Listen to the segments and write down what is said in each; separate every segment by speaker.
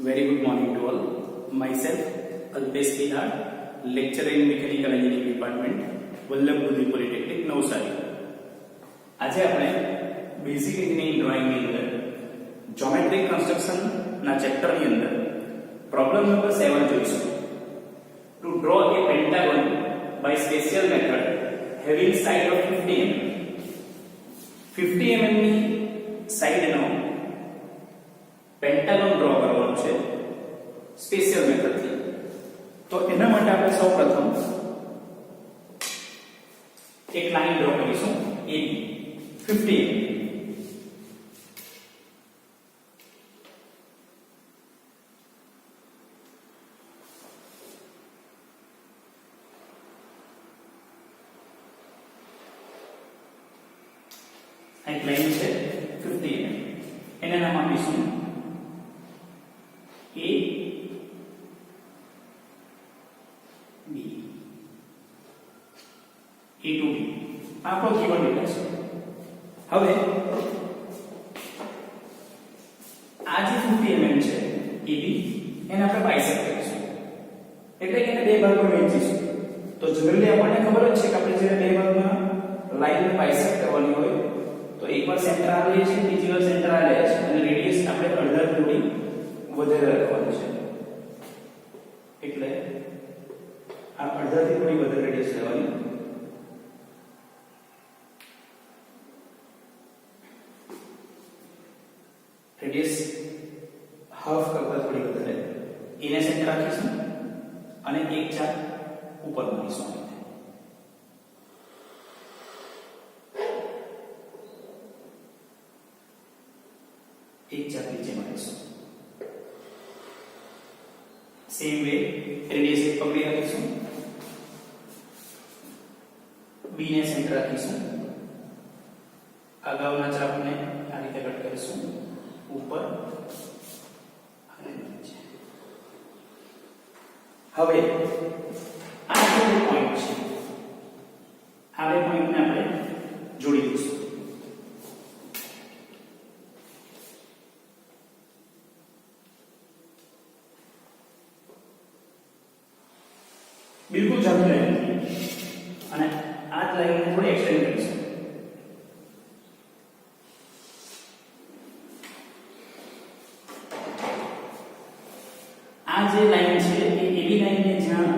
Speaker 1: Very good morning to all. Myself, Alpesh Pihar, lecturer in Mechanical Engineering Department, Vallabh બુદ્ધિ polytechnic Navsari. આજે આપણે basic engineering drawing ની અંદર જ્યોમેટ્રિક construction ના ચેપ્ટર ની અંદર પ્રોબ્લેમ નંબર 7 જોઈશું. To draw a pentagon by special method having side of 50 mm. 50 mm ની સાઈડ નો પેન્ટાગોન ડ્રો કરવાનો છે સ્પેશિયલ મેથડ થી. તો એના માટે આપણે સૌપ્રથમ એક લાઈન ડ્રો કરીશું AB 50 mm. એક લાઈન છે 50 mm. એને નામ આપીશું A B A to B. આપણો કીવર્ડ ડેટા છે. હવે આ જે 50 mm છે AB એને આપણે બાયસેક્ટ કરીશું, એટલે કે એને બે ભાગમાં વહેંચીશું. તો જનરલી આપણને ખબર જ છે કે આપણે જ્યારે બે ભાગમાં લાઈનને બાયસેક્ટ કરવાની હોય તો એકવાર સેન્ટર આ લે છે, બીજી વાર સેન્ટર આ લે છે, અને રેડિયસ આપણે અડધા થોડી વધારે રાખવાનું છે. એટલે આ અડધાથી થોડી વધારે રેડિયસ લેવાની. રેડિયસ હાફ કરતા થોડી વધારે એને સેન્ટર રાખીશું અને એક ચાપ ઉપર મૂકીશું. એક ચાપ નીચે મૂકીશું. સેમ વે રેડિયસ એક પકડી રાખીશું, બી ને સેન્ટર રાખીશું, અગાઉના ચાપને આ રીતે કટ કરીશું ઉપર અને નીચે. હવે આ જે પોઈન્ટ છે આ બે પોઈન્ટને આપણે જોડી દઈશું. બિલકુલ જામી લાઈન અને આ જ લાઈનને થોડી એક્સટેન્ડ કરીશું. આ જે લાઈન છે એ એવી લાઈનને જ્યાં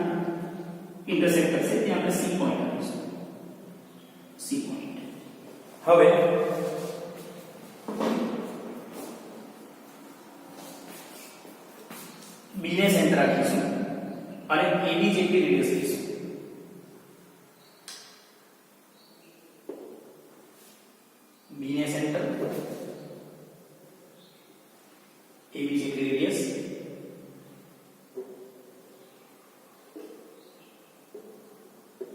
Speaker 1: ઇન્ટરસેક્ટ કરશે ત્યાં આપણે સી પોઈન્ટ આપીશું. C point. હવે બી ને સેન્ટર રાખીશું અને AB જેટલી રેડિયસ લઈશું. B ને સેન્ટર, AB જેટલી રેડિયસ,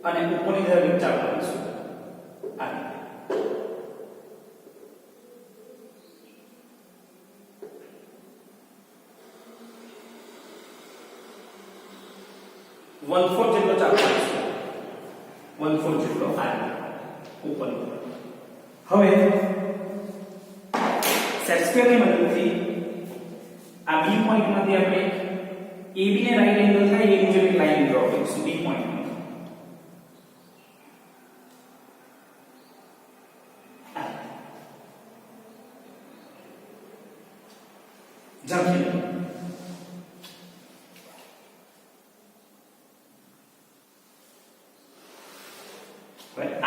Speaker 1: અને ઉપરની તરફ ચાપ કરીશું આ રીતે. વન ફોર્થ જેટલો ચાપ કરીશું, વન ફોર્થ જેટલો આ ઉપર. હવે સેટ સ્ક્વેરની મદદથી આ બી પોઈન્ટમાંથી આપણે AB ને રાઈટ એંગલ થાય એ મુજબ એક લાઈન ડ્રો કરીશું બી પોઈન્ટ. જમ્પ.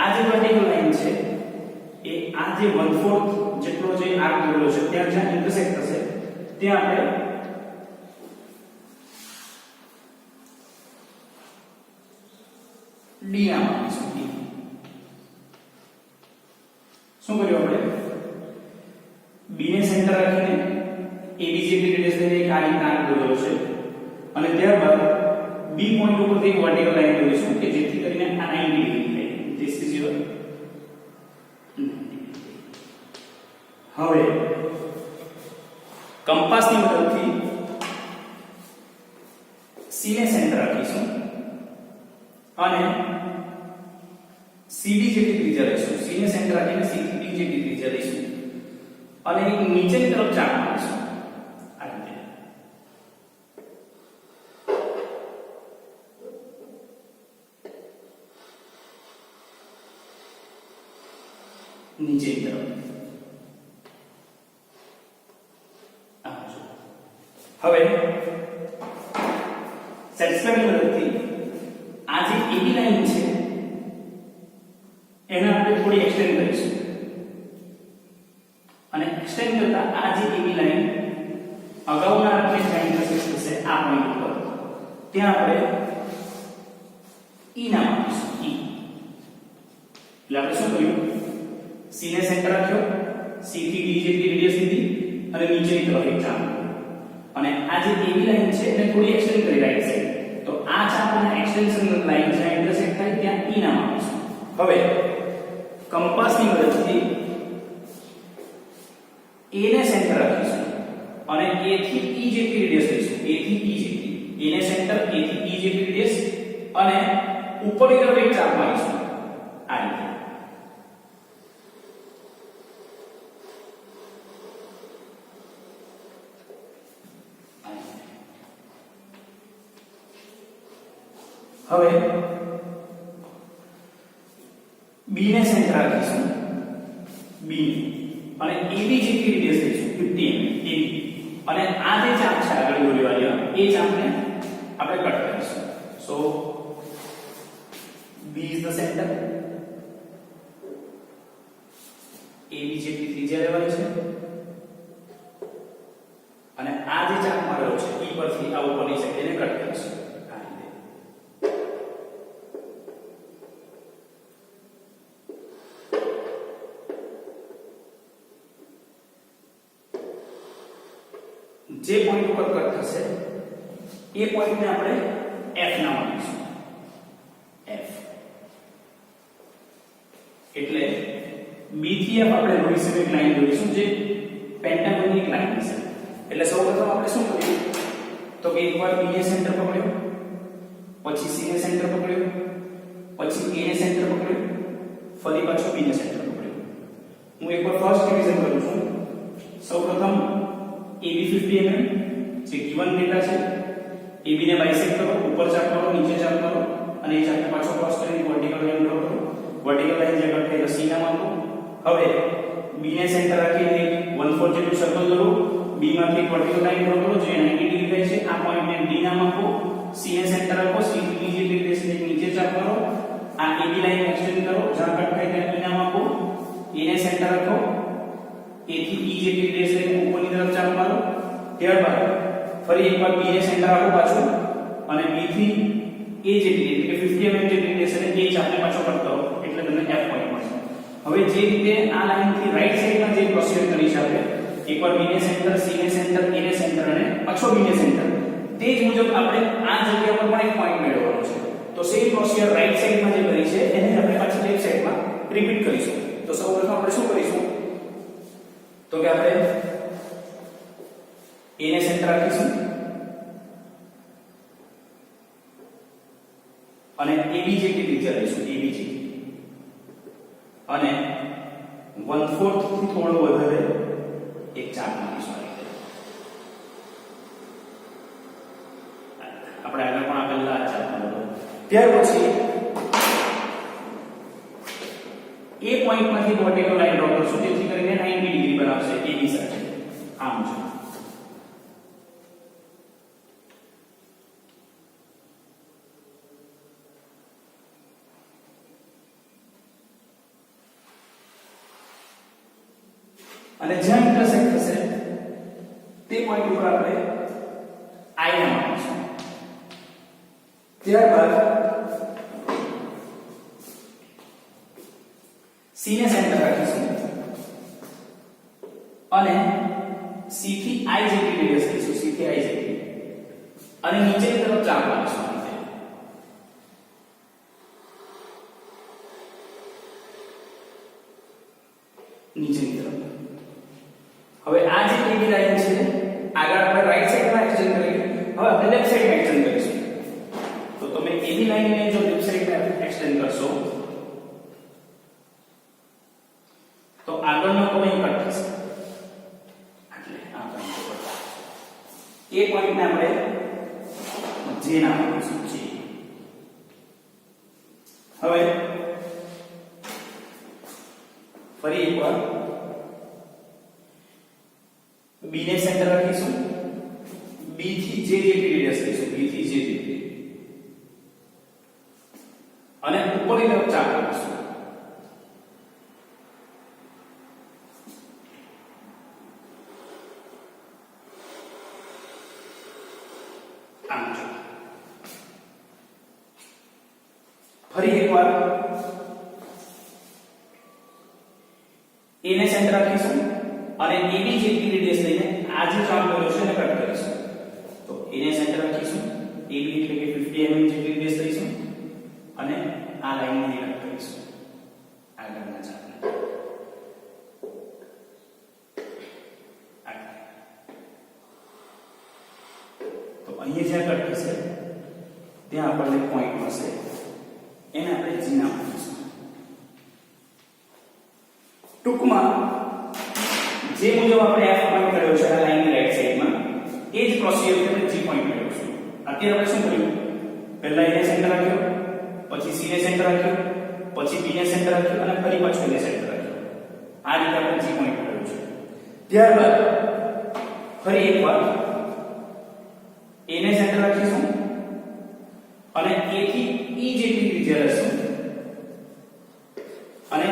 Speaker 1: આ જે વર્ટિકલ લાઈન છે એ આ જે 1/4 જેટલો જે આર્ક દોરેલો છે ત્યાં જ્યાં ઇન્ટરસેક્ટ થશે ત્યાં આપણે ડી નામ આપીશું. ડી. શું કર્યું આપણે? બી ને સેન્ટર રાખીને AB જેટલી રેડિયસ લઈને એક આ રીતે આર્ક દોરેલો છે અને ત્યારબાદ બી પોઈન્ટ ઉપરથી એક વર્ટિકલ લાઈન દોરીશું કે જેથી કરીને આ 90 ડિગ્રી થાય. This is your. હવે કંપાસની મદદથી સી ને સેન્ટર રાખીશું અને CD જેટલી ત્રિજ્યા લઈશું. સી ને સેન્ટર રાખીને C થી D જેટલી ત્રિજ્યા લઈશું અને એક નીચેની તરફ ચાપ મારીશું આ રીતે. નીચેની તરફ. હવે સેટ સ્ક્વેરની મદદથી આ જે AB લાઈન છે એને આપણે થોડી એક્સટેન્ડ કરીશું અને એક્સટેન્ડ કરતા આ જે AB લાઈન અગાઉના આપણે જ્યાં ઇન્ટરસેક્ટ થશે આ પોઈન્ટ ઉપર ત્યાં આપણે E નામ આપીશું. E એટલે આપણે શું કર્યું, C ને સેન્ટર રાખ્યો, C થી D જેટલી રેડિયસ લીધી અને નીચેની તરફ એક ચાપ અને આ જે AB લાઈન છે એને થોડી એક્સટેન્ડ કરી રાઈટ સાઈડ. તો આ ચાપ અને એક્સટેન્શન લાઈન જ્યાં ઇન્ટરસેક્ટ થાય ત્યાં E નામ આપીશું. હવે કંપાસની મદદથી A ને સેન્ટર રાખીશું અને A થી E જેટલી રેડિયસ લઈશું. A થી E જેટલી, A ને સેન્ટર, A થી E જેટલી રેડિયસ અને ઉપરની તરફ એક ચાપ મારીશું આ રીતે. હવે B ને સેન્ટર રાખીશું, B અને AB જેટલી રેડિયસ લઈશું 50 mm AB અને આ જે ચાપ છે આગળ દોરેલી એ ચાપને આપણે કટ કરીશું. સો B is the center, AB જેટલી ત્રિજ્યા લેવાની છે અને આ જે ચાપ મારેલો છે E પરથી આ ઉપરની સાઈડ એને કટ કરીશું. જે પોઈન્ટ ઉપર કટ થશે એ પોઈન્ટને આપણે F નામ આપીશું. F એટલે B થી F આપણે દોરીશું એક લાઈન દોરીશું જે પેન્ટાગોનની એક લાઈન છે. એટલે સૌપ્રથમ આપણે શું કરીએ તો કે એકવાર B ને સેન્ટર પકડ્યો, પછી C ને સેન્ટર પકડ્યો, પછી A ને સેન્ટર પકડ્યો, ફરી પાછો B ને સેન્ટર પકડ્યો. હું એકવાર ફર્સ્ટ ડિવિઝન કરું છું. સૌપ્રથમ AB 50 mm જે given ડેટા છે AB ને બાયસેક્ટ કરો, ઉપર ચાપ કરો, નીચે ચાપ કરો અને એ ચાપને પાછો ક્રોસ કરીને વર્ટિકલ લાઈન ડ્રો કરો. વર્ટિકલ લાઈન જે કટ થઈ તો C નામ આપો. હવે B ને સેન્ટર રાખીને 1/4 જેટલું સર્કલ દોરો, B માંથી એક વર્ટિકલ લાઈન ડ્રો કરો જે 90 ડિગ્રી થાય છે. આ પોઈન્ટને D નામ આપો. C ને સેન્ટર રાખો, C થી D જેટલી રેડિયસ નીચે ચાપ કરો. આ AB લાઈન એક્સટેન્ડ કરો, જ્યાં કટ થાય ત્યાં E નામ આપો. A ને સેન્ટર રાખો, A થી E જેટલી રેડિયસ લઈને ઉપરની તરફ ચાપ મારો. ત્યારબાદ ફરી એકવાર B ને સેન્ટર રાખો પાછું અને B થી A જેટલી એટલે કે 50 mm જેટલી રેડિયસ લઈને એ ચાપને પાછો કટ કરો એટલે તમને F પોઈન્ટ મળશે. હવે જે રીતે આ લાઈન થી રાઈટ સાઈડમાં જે પ્રોસીજર કરી છે આપણે એકવાર B ને સેન્ટર, C ને સેન્ટર, A ને સેન્ટર અને પાછો B ને સેન્ટર, તે જ મુજબ આપણે આ જગ્યા પર પણ એક પોઈન્ટ મેળવવાનો છે. તો સેમ પ્રોસીજર રાઈટ સાઈડમાં જે કરી છે એને આપણે પાછી લેફ્ટ સાઈડમાં રિપીટ કરીશું. તો સૌપ્રથમ આપણે શું કરીશું તો કે આપણે A ને સેન્ટર રાખીશું અને AB જેટલી ત્રિજ્યા લઈશું, AB જેટલી અને 1/4 થી થોડો વધારે એક ચાપ મારીશું. આપણે આગળ પણ આપેલા આ ચાપ મારવાનો. ત્યાર પછી એ પોઈન્ટમાંથી વર્ટિકલ લાઈન ડ્રો કરશું જેથી કરીને 90 ડિગ્રી બનાવશે AB સાથે. આમ છે. અને જ્યાં ઇન્ટરસેક્ટ થશે તે પોઈન્ટ ઉપર આપણે I નામ આપીશું. ત્યારબાદ C ને સેન્ટર રાખીશું અને C થી I જેટલી રેડિયસ લઈશું, C થી I જેટલી અને નીચેની તરફ ચાપ મારીશું. નીચેની તરફ. હવે આ જે AB લાઈન છે આગળ આપણે રાઈટ સાઈડમાં એક્સટેન્ડ કરી, હવે આપણે લેફ્ટ સાઈડમાં એક્સટેન્ડ કરીશું. તો તમે AB લાઈનને જો લેફ્ટ સાઈડમાં એક્સટેન્ડ કરશો તો આગળનો પોઈન્ટ કટ થશે. એટલે આ પોઈન્ટ પર એ પોઈન્ટને આપણે J નામ આપીશું. J. હવે ફરી એકવાર B ને સેન્ટર રાખીશું, B થી J જેટલી રેડિયસ લઈશું, B થી J જેટલી, અને ઉપરની તરફ ચાપ રાખીશું. આમ જો ફરી એકવાર A ને સેન્ટર રાખીશું અને AB જેટલી રેડિયસ લઈને આ જે ચાપ કર્યો છે એને કટ કરીશું. તો A ને સેન્ટર રાખીશું, AB એટલે કે 50 mm જેટલી રેડિયસ લઈશું અને આ લાઈન ને કટ કરીશું આગળના ચાપને. તો અહીંયા જ્યાં કટ થશે ત્યાં આપણને પોઈન્ટ મળશે, એને આપણે G નામ આપીશું. ટૂંકમાં જે મુજબ આપણે F પોઈન્ટ કર્યો છે આ લાઈનની રાઈટ સાઈડમાં, એ જ પ્રોસિજર આપણે G પોઈન્ટ કર્યો છે. અત્યારે આપણે શું કર્યું? પહેલા A ને સેન્ટર રાખ્યો, પછી C ને સેન્ટર રાખ્યો, પછી B ને સેન્ટર રાખ્યો અને ફરી પાછું A ને સેન્ટર રાખ્યો. આ રીતે આપણે G પોઈન્ટ કર્યો છે. ત્યારબાદ ફરી એકવાર A ને સેન્ટર રાખીશું અને A થી E જેટલી ત્રિજ્યા લેશું અને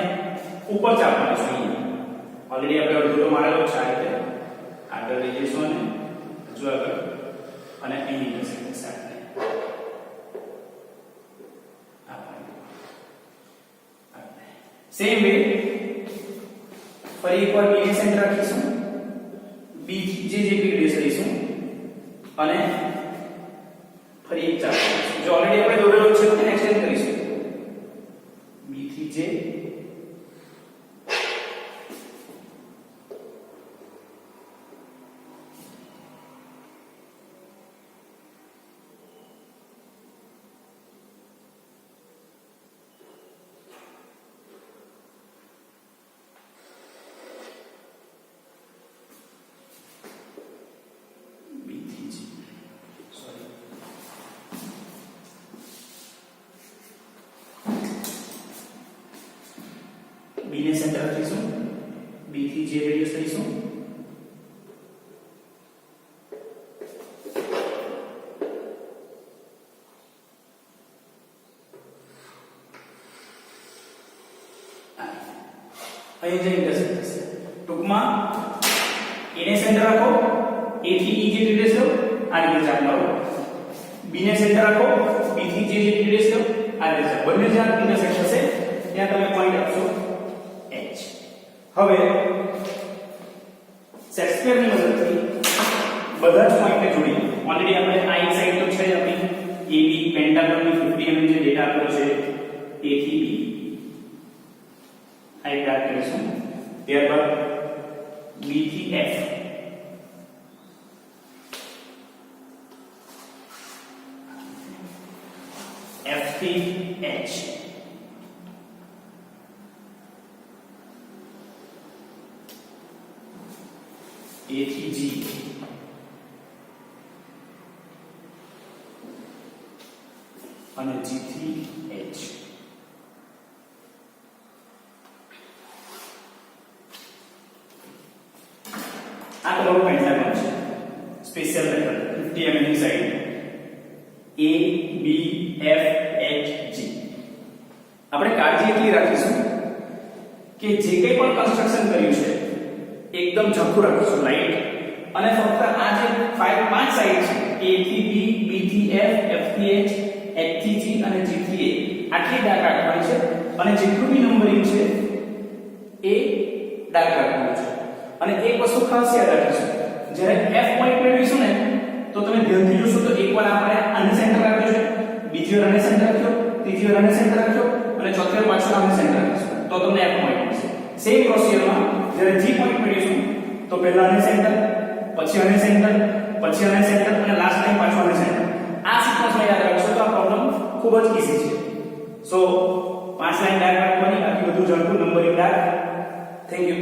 Speaker 1: ઉપર ચાપ મારીશું. ઓલરેડી આપણે અડધો તો મારેલો છે. આ રીતે આગળ લઈ જઈશું અને હજુ આગળ અને અહીં ઇન્ટરસેક્ટ સાથે સેમ વે ફરી એકવાર B ને સેન્ટર રાખીશું, B થી J જેટલી રેડિયસ લઈશું અને ફરી એક ચાપ કરીશું. જો ઓલરેડી આપણે દોરેલો છે તો એને એક્સટેન્ડ કરીશું. B થી J B ને સેન્ટર રાખીશું, B થી J રેડિયસ લઈશું અહીં જે ઇન્ટરસેક્ટ થશે. ટૂંકમાં A ને સેન્ટર રાખો, A થી E જેટલી રેડિયસ લો, આ રીતે ચાપ મારો. B ને સેન્ટર રાખો, B થી J જેટલી રેડિયસ લો, આ રીતે. બંને જ્યાં ઇન્ટરસેક્ટ થશે ત્યાં તમે પોઈન્ટ આપશો H. હવે સેટ સ્ક્વેરની મદદથી બધા જ પોઈન્ટને જોડીએ. ઓલરેડી આપણે આ એક સાઈડ તો છે જ આપણી AB પેન્ટાગોનની 50 mm જે ડેટા આપ્યો છે A થી B આ એક ડાર્ક કરીશું. ત્યારબાદ B થી F, F થી H, A થી G, અને G થી H. આ તમારું પેન્ટાગોન છે. સ્પેશિયલ મેથડ 50 mm ની side A B F H G. આપણે કાળજી એટલી રાખીશું કે જે કંઈ પણ કન્સ્ટ્રક્શન કર્યું છે એકદમ ઝાંખું રાખીશું, લાઈટ, અને ફક્ત આ જે 5 સાઈડ છે A થી B, B થી F, F થી H, H થી G અને G થી A આટલી ડાર્ક રાખવાની છે. અને જેટલું બી નંબરિંગ છે એ ડાર્ક રાખવાનું છે. અને એક વસ્તુ ખાસ યાદ રાખીશું, જ્યારે F પોઈન્ટ મેળવીશું ને તો તમે ધ્યાનથી જોશો તો એકવાર આપણે આને સેન્ટર રાખ્યો છે, બીજી વાર આને સેન્ટર રાખ્યો, ત્રીજી વાર આને સેન્ટર રાખ્યો અને ચોથી વાર પાછળ આને સેન્ટર રાખીશું તો તમને F પોઈન્ટ મળશે. સેમ પ્રોસિજરમાં જ્યારે G પોઈન્ટ મેળવીશું તો પહેલા આને સેન્ટર, પછી આને સેન્ટર, પછી આને સેન્ટર અને લાસ્ટ ટાઈમ પાછું આને સેન્ટર. આ સિક્વન્સમાં યાદ રાખશો તો આ પ્રોબ્લેમ ખૂબ જ ઈઝી છે. સો 5 લાઈન ડાર્ક રાખવાની, બાકી બધું ઝડપું નંબરિંગ ડાર્ક. Thank you.